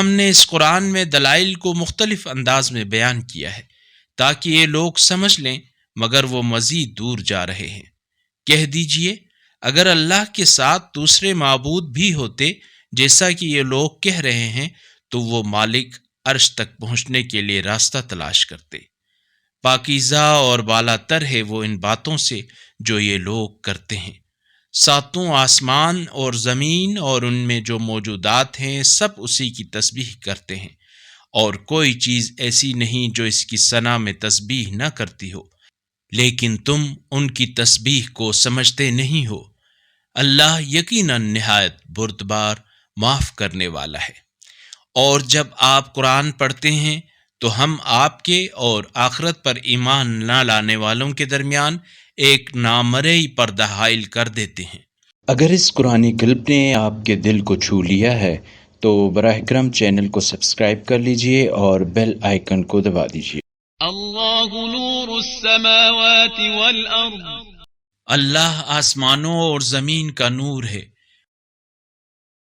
ہم نے اس قرآن میں دلائل کو مختلف انداز میں بیان کیا ہے تاکہ یہ لوگ سمجھ لیں، مگر وہ مزید دور جا رہے ہیں۔ کہہ دیجئے، اگر اللہ کے ساتھ دوسرے معبود بھی ہوتے جیسا کہ یہ لوگ کہہ رہے ہیں تو وہ مالک عرش تک پہنچنے کے لیے راستہ تلاش کرتے۔ پاکیزہ اور بالا تر ہے وہ ان باتوں سے جو یہ لوگ کرتے ہیں۔ ساتوں آسمان اور زمین اور ان میں جو موجودات ہیں سب اسی کی تسبیح کرتے ہیں، اور کوئی چیز ایسی نہیں جو اس کی ثنا میں تسبیح نہ کرتی ہو، لیکن تم ان کی تسبیح کو سمجھتے نہیں ہو۔ اللہ یقیناً نہایت بردبار معاف کرنے والا ہے۔ اور جب آپ قرآن پڑھتے ہیں تو ہم آپ کے اور آخرت پر ایمان نہ لانے والوں کے درمیان ایک نامرئی پردہ حائل کر دیتے ہیں۔ اگر اس قرآنی کلپ نے آپ کے دل کو چھو لیا ہے تو براہ کرم چینل کو سبسکرائب کر لیجئے اور بیل آئیکن کو دبا دیجئے۔ اللہ نور السماوات والارض، اللہ آسمانوں اور زمین کا نور ہے۔